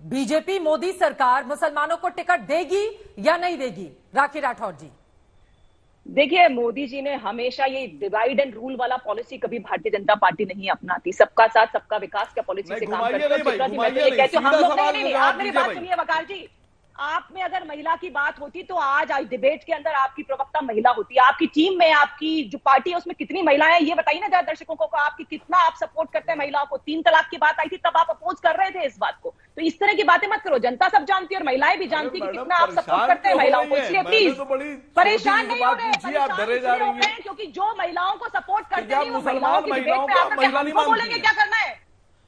BJP Modi सरकार मुसलमानों को टिकट देगी या नहीं देगी? राखी राठौर जी। देखिए, मोदी जी ने हमेशा ये डिवाइड एंड रूल वाला पॉलिसी कभी भारतीय जनता पार्टी नहीं अपनाती। सबका साथ सबका विकास का पॉलिसी से काम करती है। मैं तो ये कहती हूँ, हम लोग नहीं, आप मेरी बात सुनिए वकार जी। आप में अगर महिला की बात होती तो आज डिबेट के अंदर आपकी प्रवक्ता महिला होती। आपकी टीम में, आपकी जो पार्टी है उसमें कितनी महिलाएं हैं ये बताइए ना जरा दर्शकों को, आपकी कितना आप सपोर्ट करते हैं महिलाओं को। 3 तलाक की बात आई थी तब आप अपोज कर रहे थे इस बात को। तो इस तरह की बातें मत करो, जनता सब जानती है और महिलाएं भी जानती है कि कितना आप सपोर्ट करते हैं महिलाओं को। इसलिए प्लीज परेशान नहीं हो रहे, क्योंकि जो महिलाओं को सपोर्ट करते हैं वो महिलाओं की डिबेट पे आकर हमको बोलेंगे क्या करना है।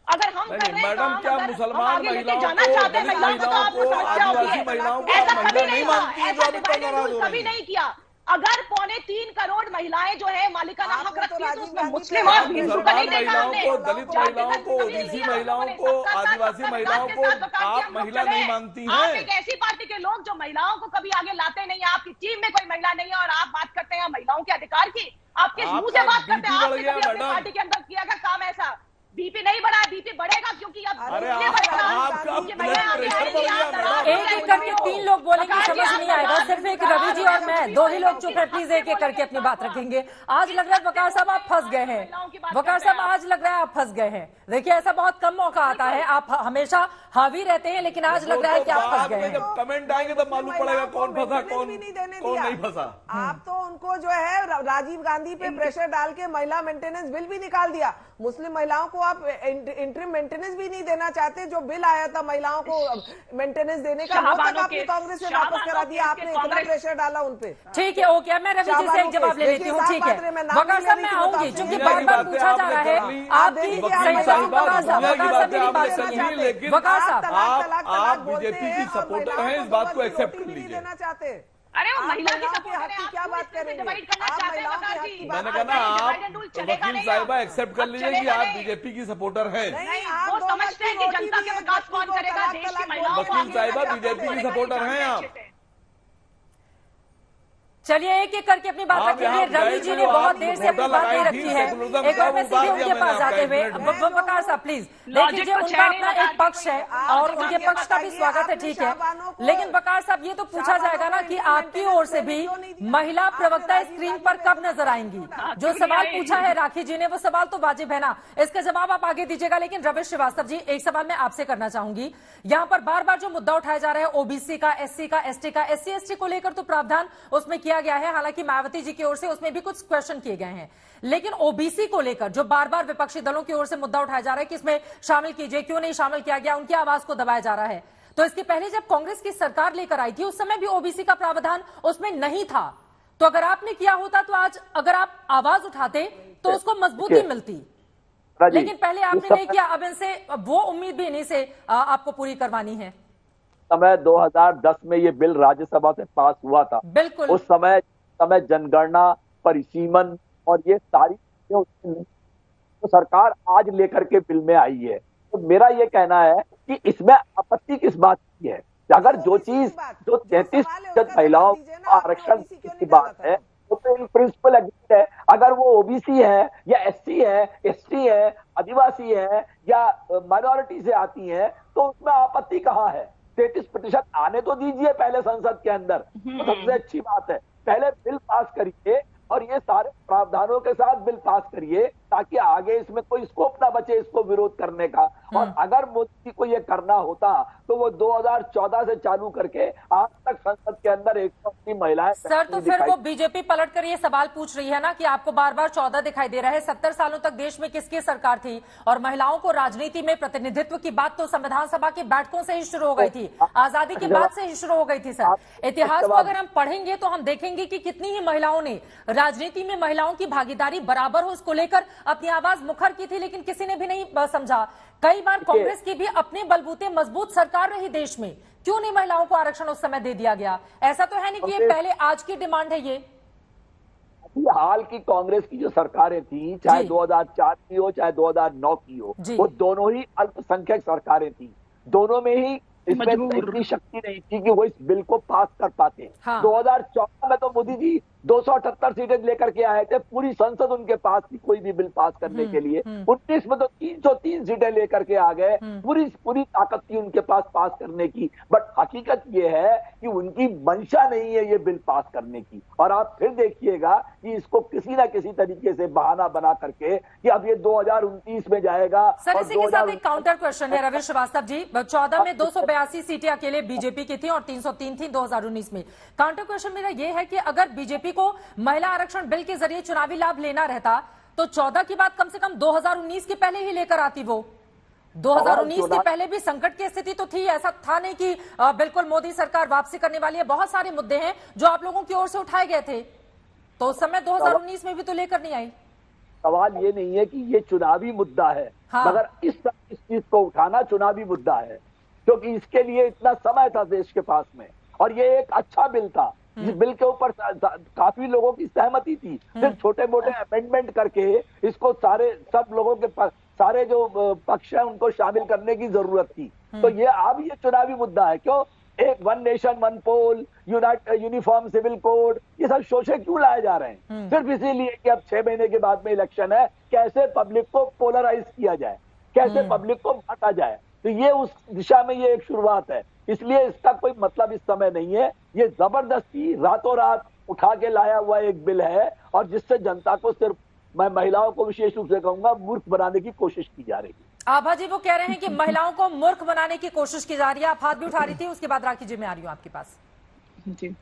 अगर हम कर रहे हैं मैडम, क्या मुसलमान महिलाओं जाना चाहते हैं महिलाओं को, तो आपको समस्या होती है। महिलाओं को ऐसा महिला कभी नहीं नहीं मानती हुआ, ऐसा डिवाइडेड रूल कभी नहीं किया। अगर 3.25 करोड़ महिलाएं जो है मालिकाना हक रखती है तो उसमें मुस्लिम और हिंदू का नहीं देखा हमने। दलित महिलाओं को, ओबीसी महिलाओं को, आदिवासी महिलाओं को आप महिला नहीं मानती हैं। आप एक ऐसी पार्टी के लोग जो महिलाओं को कभी आगे लाते नहीं है। आपकी टीम में कोई महिला नहीं है और आप बात करते हैं महिलाओं के अधिकार की। आप किस मुंह से बात करते हैं? आपने कभी अपनी पार्टी के अंदर किया क्या काम ऐसा? बीपी नहीं बढ़ा, बीपी बढ़ेगा क्योंकि अब एक एक करके 3 लोग बोलेंगे, समझ नहीं आएगा। सिर्फ एक रवि जी और मैं, 2 ही लोग चुप है। प्लीज एक एक करके अपनी बात रखेंगे। आज लग रहा है वकार साहब आप फंस गए हैं। वकार साहब आज लग रहा है आप फंस गए हैं। देखिए, ऐसा बहुत कम मौका आता है, आप हमेशा हावी रहते हैं, लेकिन आज लग रहा है कि आप फंस गए हैं। जब कमेंट आएंगे तब मालूम पड़ेगा कौन फंसा कौन नहीं फंसा। आप तो उनको जो है राजीव गांधी पे प्रेशर डाल के महिला मेंटेनेंस बिल भी निकाल दिया। मुस्लिम महिलाओं को आप इंटरिम मेंटेनेंस भी नहीं देना चाहते। जो बिल आया था महिलाओं को मेंटेनेंस देने का, वो तक आपने कांग्रेस से वापस करा दिया। आपने इतना प्रेशर डाला उनपे। ठीक है, ओके। मैं रवि जी से एक जवाब ले लेती हूँ। ठीक है, वकार साहब मैं आऊंगी, क्योंकि बार बार पूछा जा रहा है आपकी वकार साहब आप बीजेपी की सपोर्टर हैं, इस बात को एक्सेप्ट कर लीजिए। अरे वो महिला की सपोर्ट की क्या बात कर रहे हैं? मैंने कहा ना, आप वकील साहिबा एक्सेप्ट कर लीजिए कि आप बीजेपी की सपोर्टर हैं। वो समझते हैं कि जनता के विकास कौन करेगा, देश की महिलाओं को। वकील साहिबा बीजेपी की सपोर्टर हैं आप। चलिए एक एक करके अपनी बात रखेंगे। रवि जी ने बहुत देर से अपनी बात नहीं रखी है। एक बार मैं सीधे उनके पास आते हुए, वकार साहब प्लीज देख लीजिए, उनका अपना एक पक्ष है और उनके पक्ष का भी स्वागत है, ठीक है। लेकिन वकार साहब, ये तो पूछा जाएगा ना कि आपकी ओर से भी महिला प्रवक्ता स्क्रीन पर कब नजर आएंगी? जो सवाल पूछा है राखी जी ने, वो सवाल तो वाजिब है ना, इसका जवाब आप आगे दीजिएगा। लेकिन रवि श्रीवास्तव जी, एक सवाल मैं आपसे करना चाहूंगी। यहाँ पर बार बार जो मुद्दा उठाया जा रहा है ओबीसी का, एससी का, एसटी का, एससी एसटी को लेकर तो प्रावधान उसमें किया गया है, हालांकि मायावती जी की ओर से उसमें भी कुछ क्वेश्चन किए गए हैं। लेकिन ओबीसी को लेकर जो बार बार विपक्षी दलों की ओर से मुद्दा उठाया जा रहा है कि इसमें शामिल कीजिए, क्यों नहीं शामिल किया गया, उनकी आवाज को दबाया जा रहा है। तो इसके पहले जब कांग्रेस की सरकार लेकर आई थी, उस समय भी ओबीसी का प्रावधान उसमें नहीं था। तो अगर आपने किया होता तो आज अगर आप आवाज उठाते तो उसको मजबूती मिलती। लेकिन पहले आपने नहीं किया। अब इनसे वो उम्मीद भी इन्हीं से आपको पूरी करवानी है। समय 2010 में ये बिल राज्यसभा से पास हुआ था। बिल्कुल उस समय जनगणना, परिसीमन और ये सारी चीजें तो सरकार आज लेकर के बिल में आई है। तो मेरा ये कहना है कि इसमें आपत्ति किस बात की है? अगर जो चीज जो 33% महिलाओं का आरक्षण की बात है, तो इन प्रिंसिपल एग्रीड है। अगर वो ओबीसी है या एससी है, एसटी है, आदिवासी है या माइनॉरिटी से आती है, तो उसमें आपत्ति कहाँ है? 33% आने तो दीजिए पहले संसद के अंदर, तो सबसे अच्छी बात है। पहले बिल पास करिए और ये सारे प्रावधानों के साथ बिल पास करिए, ताकि आगे इसमें कोई स्कोप ना बचे इसको विरोध करने का। और अगर मोदी को ये करना होता तो वो 2014 से चालू करके आज तक संसद के अंदर 180 महिलाएं। सर, तो फिर वो बीजेपी पलट कर ये सवाल पूछ रही है ना कि आपको बार बार 14 दिखाई दे रहा है। 70 सालों तक देश में किसकी सरकार थी? और महिलाओं को राजनीति में प्रतिनिधित्व की बात तो संविधान सभा की बैठकों से ही शुरू हो गई थी, आजादी के बाद से ही शुरू हो गई थी। सर, इतिहास को अगर हम पढ़ेंगे तो हम देखेंगे कि कितनी ही महिलाओं ने राजनीति में महिलाओं की भागीदारी बराबर हो उसको लेकर अपनी आवाज मुखर की थी, लेकिन किसी ने भी नहीं समझा। कई बार कांग्रेस की भी अपने बलबूते मजबूत सरकार रही देश में, क्यों नहीं महिलाओं को आरक्षण उस समय दे दिया गया? ऐसा तो है नहीं कि ये पहले आज की डिमांड है। ये हाल की कांग्रेस की जो सरकारें थी, चाहे 2004 की हो चाहे 2009 की हो, वो दोनों ही अल्पसंख्यक सरकारें थी। दोनों में ही इसमें इतनी शक्ति नहीं थी कि वो इस बिल को पास कर पाते। 2014 में तो मोदी जी 278 सीटें लेकर के आए थे, पूरी संसद उनके पास थी कोई भी बिल पास करने के लिए। 19 में तो 303 सीटें लेकर के आ गए, पूरी ताकत थी उनके पास करने की। बट हकीकत ये है कि उनकी मंशा नहीं है ये बिल पास करने की। और आप फिर देखिएगा कि इसको किसी ना किसी तरीके से बहाना बना करके कि अब ये 2029 में जाएगा। सर, इसी के साथ एक काउंटर क्वेश्चन है रवि श्रीवास्तव जी। 14 में 282 सीटें अकेले बीजेपी की थी और 303 थी 2019 में। काउंटर क्वेश्चन मेरा ये है कि अगर बीजेपी को महिला आरक्षण बिल के जरिए चुनावी लाभ लेना रहता तो 14 की बात कम से कम 2019 के पहले ही लेकर आती। वो 2019 के पहले भी संकट की स्थिति तो थी, ऐसा था नहीं कि बिल्कुल मोदी सरकार वापसी करने वाली है। बहुत सारे मुद्दे हैं जो आप लोगों की ओर से उठाए गए थे, तो उस समय 2019 में भी तो लेकर नहीं आई। सवाल ये नहीं है कि ये चुनावी मुद्दा है, हाँ। मगर इस चीज को उठाना चुनावी मुद्दा है, क्योंकि इसके लिए इतना समय था देश के पास में और ये एक अच्छा बिल था। इस बिल के ऊपर काफी लोगों की सहमति थी। सिर्फ छोटे मोटे अमेंडमेंट करके इसको सब लोगों के सारे जो पक्ष हैं उनको शामिल करने की जरूरत थी। तो ये अब ये चुनावी मुद्दा है। क्यों एक वन नेशन वन पोल, यूनिफॉर्म सिविल कोड, ये सब शोषे क्यों लाए जा रहे हैं? सिर्फ इसीलिए कि अब 6 महीने के बाद में इलेक्शन है, कैसे पब्लिक को पोलराइज किया जाए, कैसे पब्लिक को बांटा जाए। तो ये उस दिशा में ये एक शुरुआत है। इसलिए इसका कोई मतलब इस समय नहीं है। ये जबरदस्ती रातों रात उठा के लाया हुआ एक बिल है और जिससे जनता को सिर्फ, मैं महिलाओं को विशेष रूप से कहूंगा, मूर्ख बनाने की कोशिश की जा रही है। आभा जी वो कह रहे हैं कि महिलाओं को मूर्ख बनाने की कोशिश की जा रही है। आप हाथ भी उठा रही थी, उसके बाद राखी जी मैं आ रही हूँ आपके पास। जी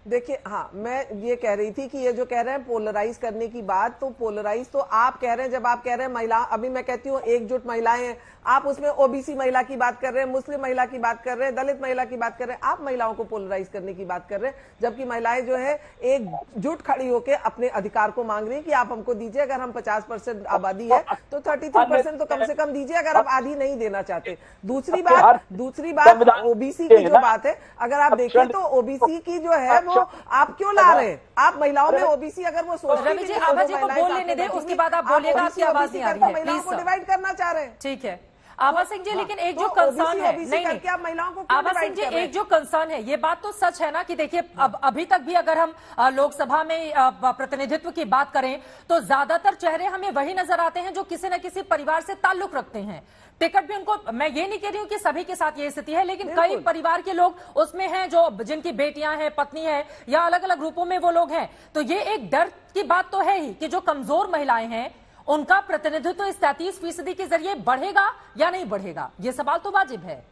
देखिए, हाँ, मैं ये कह रही थी कि ये जो कह रहे हैं पोलराइज करने की बात, तो पोलराइज तो आप कह रहे हैं जब आप कह रहे हैं महिला, अभी मैं कहती हूँ एकजुट महिलाएं हैं, आप उसमें ओबीसी महिला की बात कर रहे हैं, मुस्लिम महिला की बात कर रहे हैं, दलित महिला की बात कर रहे हैं, आप महिलाओं को पोलराइज करने की बात कर रहे हैं, जबकि महिलाएं जो है एकजुट खड़ी होकर अपने अधिकार को मांग रही है कि आप हमको दीजिए। अगर हम 50% आबादी है तो 33% तो कम से कम दीजिए, अगर आप आधी नहीं देना चाहते। दूसरी बात ओबीसी की जो बात है, अगर आप देखें तो ओबीसी की जो है वो आप क्यों ला रहे हैं? आप महिलाओं में ओबीसी अगर वो सोच रवि जी, आभा जी को बोल लेने दें, उसके बाद आप बोलिएगा, आपकी आवाज नहीं आ रही है। महिलाओं को डिवाइड करना चाह रहे हैं। ठीक है आभा सिंह जी, लेकिन एक जो कंसर्न है, नहीं आप महिलाओं को आभा सिंह जी, एक जो कंसर्न है, ये बात तो सच है ना कि देखिए अब अभी तक भी अगर हम लोकसभा में प्रतिनिधित्व की बात करें तो ज्यादातर चेहरे हमें वही नजर आते हैं जो किसी न किसी परिवार से ताल्लुक रखते हैं। टिकट भी उनको, मैं ये नहीं कह रही हूँ कि सभी के साथ ये स्थिति है, लेकिन कई परिवार के लोग उसमें हैं जो जिनकी बेटियां हैं, पत्नी है, या अलग अलग रूपों में वो लोग हैं। तो ये एक डर की बात तो है ही कि जो कमजोर महिलाएं हैं उनका प्रतिनिधित्व इस 33% के जरिए बढ़ेगा या नहीं बढ़ेगा, ये सवाल तो वाजिब है।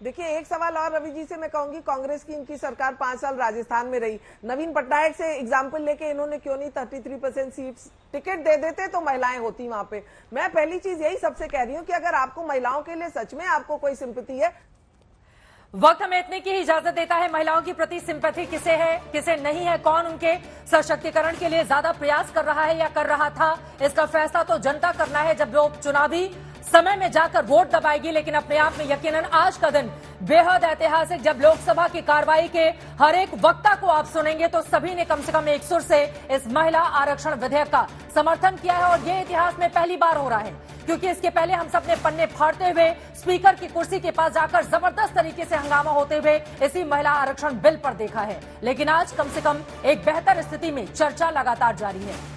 देखिए, एक सवाल और रवि जी से मैं कहूंगी, कांग्रेस की इनकी सरकार 5 साल राजस्थान में रही, नवीन पटनायक से एग्जाम्पल लेके इन्होंने क्यों नहीं 33% सीट्स टिकट दे देते तो महिलाएं होती वहां पे। मैं पहली चीज यही सबसे कह रही हूं कि अगर आपको महिलाओं के लिए सच में आपको कोई सिंपैथी है। वक्त हमें इतने की ही इजाजत देता है। महिलाओं की प्रति सिंपैथी किसे है किसे नहीं है, कौन उनके सशक्तिकरण के लिए ज्यादा प्रयास कर रहा है या कर रहा था, इसका फैसला तो जनता करना है जब वो चुनावी समय में जाकर वोट दबाएगी। लेकिन अपने आप में यकीनन आज का दिन बेहद ऐतिहासिक, जब लोकसभा की कार्रवाई के हर एक वक्ता को आप सुनेंगे तो सभी ने कम से कम एक सुर से इस महिला आरक्षण विधेयक का समर्थन किया है। और ये इतिहास में पहली बार हो रहा है, क्योंकि इसके पहले हम सब ने पन्ने फाड़ते हुए स्पीकर की कुर्सी के पास जाकर जबरदस्त तरीके से हंगामा होते हुए इसी महिला आरक्षण बिल पर देखा है। लेकिन आज कम से कम एक बेहतर स्थिति में चर्चा लगातार जारी है।